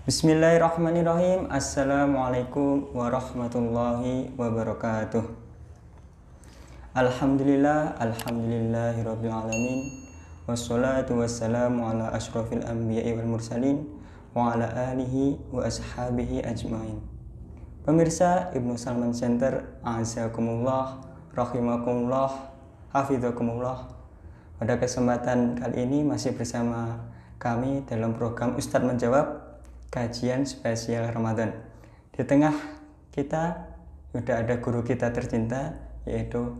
Bismillahirrahmanirrahim. Assalamualaikum warahmatullahi wabarakatuh. Alhamdulillahirabbil alamin. Wassalatu wassalamu ala asyrafil anbiya'i wal mursalin wa ala alihi wa ashabihi ajmain. Pemirsa Ibnu Salman Center, azakumullah, rahimakumullah, hafizakumullah. Pada kesempatan kali ini masih bersama kami dalam program Ustadz Menjawab, kajian spesial Ramadan. Di tengah kita sudah ada guru kita tercinta, yaitu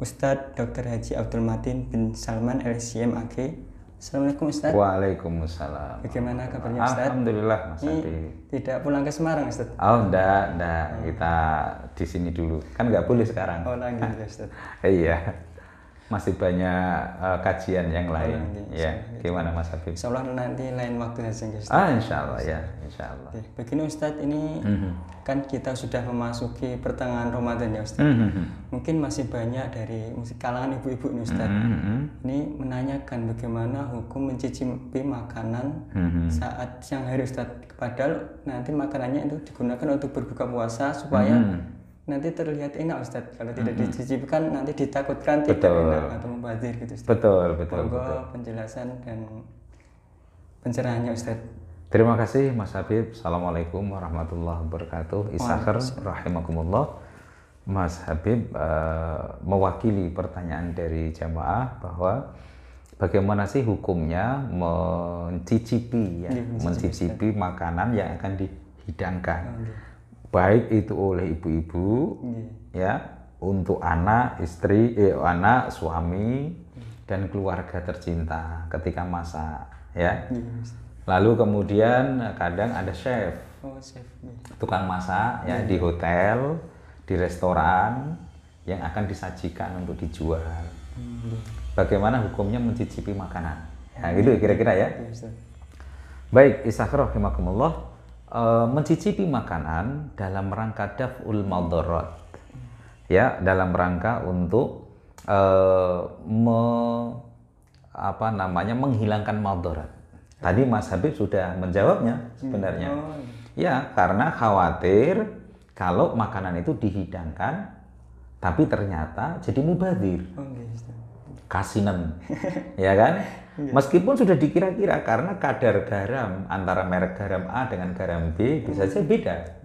Ustadz Dr. Haji Abdul Matin bin Salman LCM AG. Assalamualaikum Ustadz. Waalaikumsalam. Bagaimana kabarnya Ustadz? Alhamdulillah Mas Adi. Tidak pulang ke Semarang Ustadz? Oh enggak. Kita di sini dulu. Kan nggak boleh sekarang. Oh lagi ya Ustadz. Iya. Masih banyak kajian yang lain. Ya, gimana Mas Habib? Insya Allah nanti lain waktu saja Ustadz. Insya Allah ya, Insya Allah. Begini Ustadz, ini kan kita sudah memasuki pertengahan Ramadan ya Ustadz. Mungkin masih banyak dari kalangan ibu-ibu nih Ustadz. Ini menanyakan bagaimana hukum mencicipi makanan saat siang hari Ustadz. Padahal nanti makanannya itu digunakan untuk berbuka puasa supaya nanti terlihat enak Ustadz. Kalau tidak dicicipkan nanti ditakutkan tidak enak atau mubazir gitu Ustadz. Betul. Penjelasan dan pencerahannya Ustadz. Terima kasih Mas Habib. Assalamualaikum warahmatullahi wabarakatuh. Isakhir rahimakumullah. Mas Habib mewakili pertanyaan dari jamaah bahwa bagaimana sih hukumnya mencicipi mencicipi makanan yang akan dihidangkan. Baik itu oleh ibu-ibu, ya, untuk anak, istri, anak, suami, dan keluarga tercinta ketika masak, ya. Lalu kemudian kadang ada chef, tukang masak, ya, di hotel, di restoran yang akan disajikan untuk dijual. Bagaimana hukumnya mencicipi makanan? Ya, gitu kira-kira ya. Baik, isakhir rahimakumullah. Mencicipi makanan dalam rangka daf'ul madharat, ya, dalam rangka untuk menghilangkan madharat. Tadi Mas Habib sudah menjawabnya sebenarnya. Ya, karena khawatir kalau makanan itu dihidangkan tapi ternyata jadi mubadzir, kasinan, ya kan? Meskipun sudah dikira-kira karena kadar garam antara merek garam A dengan garam B bisa saja beda,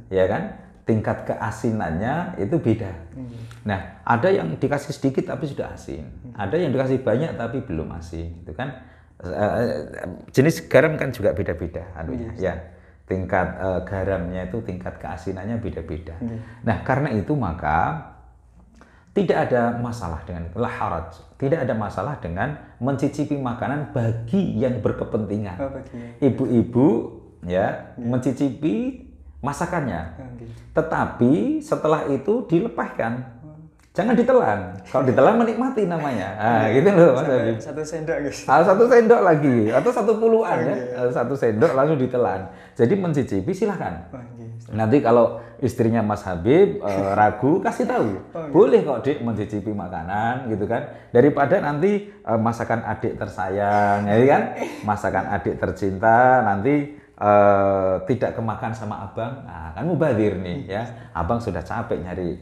ya kan? Tingkat keasinannya itu beda. Nah, ada yang dikasih sedikit tapi sudah asin, ada yang dikasih banyak tapi belum asin, itu kan? Jenis garam kan juga beda-beda, ya. Tingkat garamnya itu tingkat keasinannya beda-beda. Nah, karena itu maka tidak ada masalah dengan tidak ada masalah dengan mencicipi makanan bagi yang berkepentingan. Ibu-ibu ya mencicipi masakannya. Tetapi setelah itu dilepaskan. Jangan ditelan. Kalau ditelan menikmati namanya. Gitu loh Mas Habib. Satu sendok guys. Satu sendok lagi atau satu puluhan ya. Satu sendok langsung ditelan. Jadi mencicipi silahkan. Nanti kalau istrinya Mas Habib ragu, kasih tahu. Boleh kok Dik mencicipi makanan gitu kan. Daripada nanti masakan adik tersayang, ya kan? Masakan adik tercinta nanti tidak kemakan sama abang. Nah, kan mubazir nih ya. Abang sudah capek nyari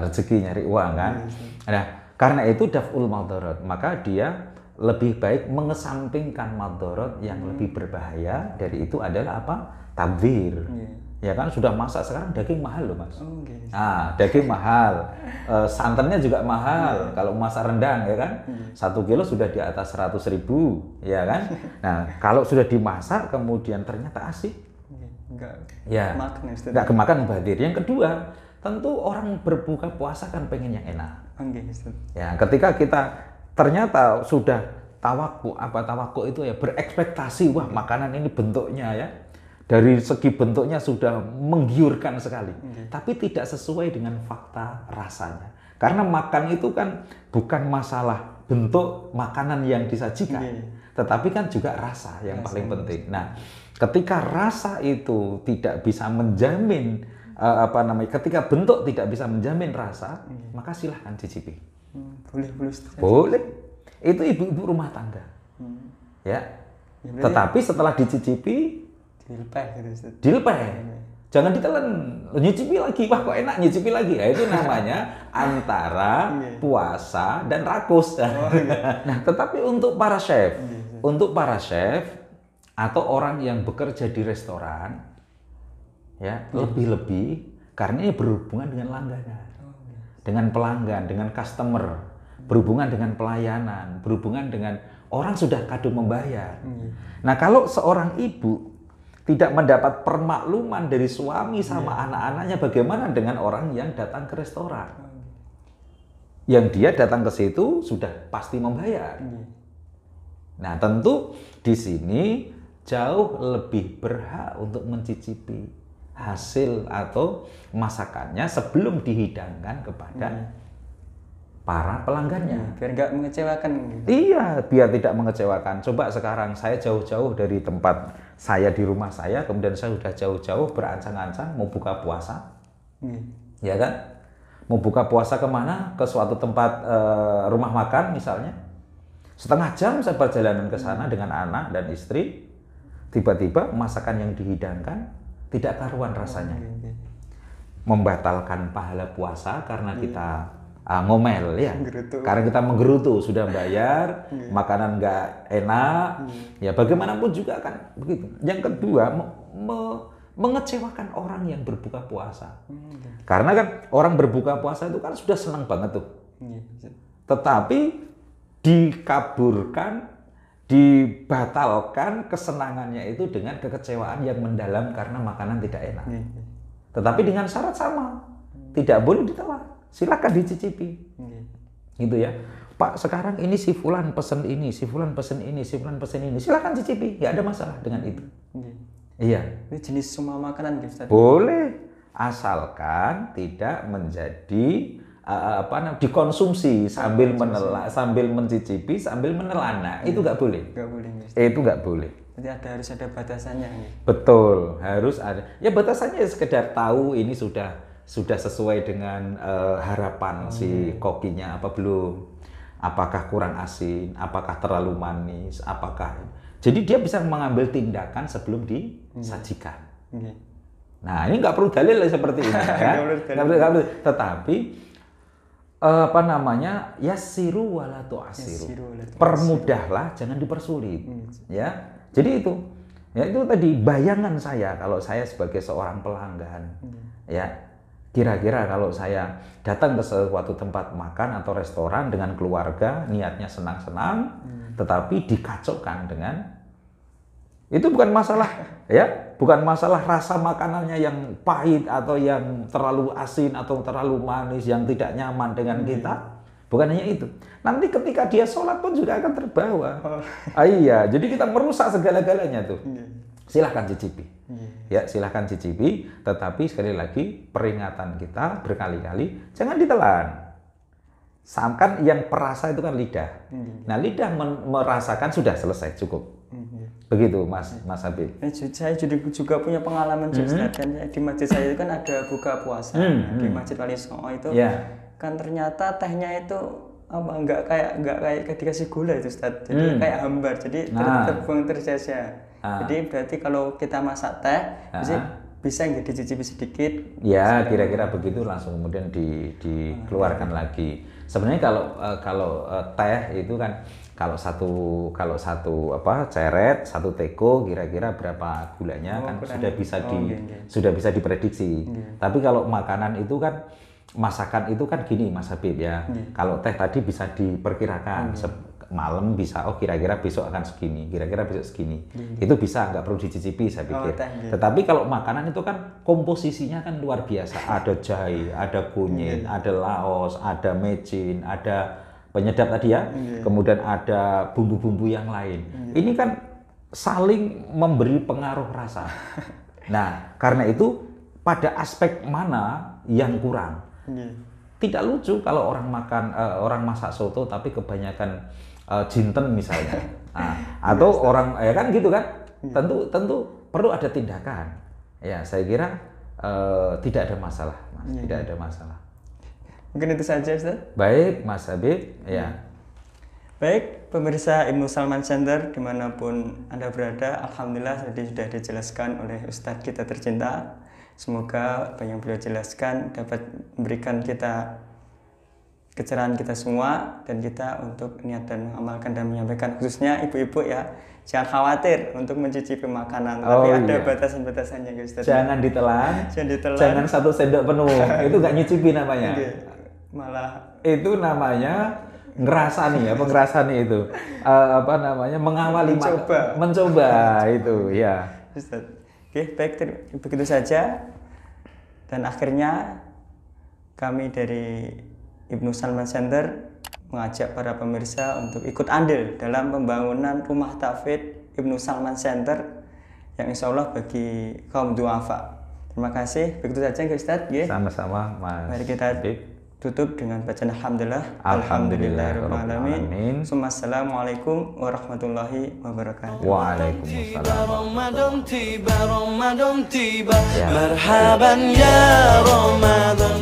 rezeki, nyari uang kan. Nah, karena itu daf'ul madharat, maka dia lebih baik mengesampingkan madharat yang lebih berbahaya. Dari itu adalah apa? Tabdzir. Ya kan, sudah masak sekarang daging mahal loh Mas. Daging mahal, santannya juga mahal. Kalau masak rendang ya kan, 1 kilo sudah di atas 100.000, ya kan. Nah, kalau sudah dimasak kemudian ternyata asik, nggak kemakan mubazir. Yang kedua, tentu orang berbuka puasa kan pengen yang enak. Ya, ketika kita ternyata sudah tawakku itu ya, berekspektasi, wah makanan ini bentuknya ya, dari segi bentuknya sudah menggiurkan sekali, tapi tidak sesuai dengan fakta rasanya. Karena makan itu kan bukan masalah bentuk makanan yang disajikan, tetapi kan juga rasa yang paling penting. Nah, ketika rasa itu tidak bisa menjamin ketika bentuk tidak bisa menjamin rasa, maka silahkan cicipi. Boleh. Itu ibu-ibu rumah tangga. Ya. Tetapi setelah dicicipi Dilpeh gitu Ustaz. Dilpeh. Jangan ditelan, nyicipi lagi, wah kok enak nyicipi lagi. Nah, itu namanya antara puasa dan rakus. Nah, tetapi untuk para chef, atau orang yang bekerja di restoran, ya lebih-lebih karena ini berhubungan dengan langganan, dengan pelanggan, dengan customer, berhubungan dengan pelayanan, berhubungan dengan orang sudah kadung membayar. Nah, kalau seorang ibu tidak mendapat permakluman dari suami sama anak-anaknya, bagaimana dengan orang yang datang ke restoran? Yang dia datang ke situ sudah pasti membayar. Nah, tentu di sini jauh lebih berhak untuk mencicipi hasil atau masakannya sebelum dihidangkan kepada para pelanggannya. Biar nggak mengecewakan. Iya, biar tidak mengecewakan. Coba sekarang saya jauh-jauh dari tempat saya di rumah saya, kemudian saya sudah jauh-jauh berancang-ancang mau buka puasa. Ya kan? Mau buka puasa kemana? Ke suatu tempat rumah makan misalnya. Setengah jam saya perjalanan ke sana dengan anak dan istri. Tiba-tiba masakan yang dihidangkan tidak karuan rasanya. Membatalkan pahala puasa karena kita ngomel ya, karena kita menggerutu, sudah bayar, makanan nggak enak, ya bagaimanapun juga kan begitu. Yang kedua, mengecewakan orang yang berbuka puasa, karena kan orang berbuka puasa itu kan sudah senang banget tuh, tetapi dikaburkan, dibatalkan kesenangannya itu dengan kekecewaan yang mendalam karena makanan tidak enak. Tetapi dengan syarat sama, tidak boleh ditelan. Silakan dicicipi, gitu ya. Pak, sekarang ini si Fulan pesen ini, si Fulan pesen ini, si Fulan pesen ini. Silakan cicipi, nggak ada masalah dengan itu. Iya. Ini jenis semua makanan gitu. Boleh, asalkan tidak menjadi dikonsumsi sambil menelan, sambil mencicipi, sambil menelan. Nah, itu nggak boleh. Nggak boleh. Itu nggak boleh. Jadi harus ada batasannya. Betul, harus ada. Ya batasannya sekedar tahu ini sudah sesuai dengan harapan si kokinya apa belum, apakah kurang asin, apakah terlalu manis, apakah. Jadi dia bisa mengambil tindakan sebelum disajikan. Nah, ini nggak perlu dalil seperti ini ya. Nggak perlu. Tetapi yassiru wala tu'assiru. Permudahlah, jangan dipersulit. Ya. Jadi itu. Ya itu tadi bayangan saya kalau saya sebagai seorang pelanggan. Ya. Kira-kira kalau saya datang ke suatu tempat makan atau restoran dengan keluarga, niatnya senang-senang, tetapi dikacaukan dengan itu bukan masalah ya, bukan masalah rasa makanannya yang pahit atau yang terlalu asin atau terlalu manis yang tidak nyaman dengan kita. Bukan hanya itu. Nanti ketika dia sholat pun juga akan terbawa. Iya, jadi kita merusak segala-galanya tuh. Silahkan cicipi. Ya, silahkan cicipi, tetapi sekali lagi peringatan kita berkali-kali jangan ditelan. Kan yang perasa itu kan lidah. Nah, lidah merasakan sudah selesai, cukup. Begitu, Mas Habib. Saya juga punya pengalaman Ustaz, kan di masjid saya itu kan ada buka puasa. Di Masjid Wali Songo itu kan ternyata tehnya itu nggak kayak dikasih gula itu Ustaz. Jadi kayak hambar. Jadi terbuang tersia-sia. Jadi berarti kalau kita masak teh bisa nggak dicicipi sedikit? Ya, kira-kira begitu langsung kemudian dikeluarkan lagi. Sebenarnya kalau teh itu kan kalau satu ceret, satu teko kira-kira berapa gulanya kan sudah bisa diprediksi. Tapi kalau makanan itu kan masakan itu kan gini Mas Habib ya. Kalau teh tadi bisa diperkirakan malam bisa kira-kira besok akan segini, kira-kira besok segini. Itu bisa, nggak perlu dicicipi saya pikir. Tetapi kalau makanan itu kan komposisinya kan luar biasa. Ada jahe, ada kunyit, ada laos, ada mecin, ada penyedap tadi ya. Kemudian ada bumbu-bumbu yang lain. Ini kan saling memberi pengaruh rasa. Nah, karena itu pada aspek mana yang kurang? Tidak lucu kalau orang masak soto tapi kebanyakan jinten misalnya, atau orang ya kan gitu kan, tentu perlu ada tindakan. Ya saya kira tidak ada masalah, Mas. Tidak ada masalah. Mungkin itu saja, Ustaz. Baik, Mas Habib. Ya. Baik, pemirsa Ibnu Salman Center dimanapun Anda berada, alhamdulillah tadi sudah dijelaskan oleh Ustadz kita tercinta. Semoga apa yang beliau jelaskan dapat memberikan kita kecerahan kita semua dan kita untuk niat dan mengamalkan dan menyampaikan, khususnya ibu-ibu ya, jangan khawatir untuk mencicipi makanan, tapi ada batasan-batasannya ya Ustadz. Jangan ditelan, jangan 1 sendok penuh, itu nggak nyicipi namanya. Malah itu namanya ngerasani ya, pengerasani itu mengawali mencoba itu ya. Ustaz. Oke, baik, begitu saja. Dan akhirnya kami dari Ibnu Salman Center mengajak para pemirsa untuk ikut andil dalam pembangunan rumah tahfidz Ibnu Salman Center yang insya Allah bagi kaum duafa. Terima kasih. Begitu saja Ustaz. Sama-sama Mas. Mari kita tutup dengan bacaan alhamdulillahirrahmanirrahim. Assalamualaikum warahmatullahi wabarakatuh. Waalaikumsalam. Marhaban ya Ramadan.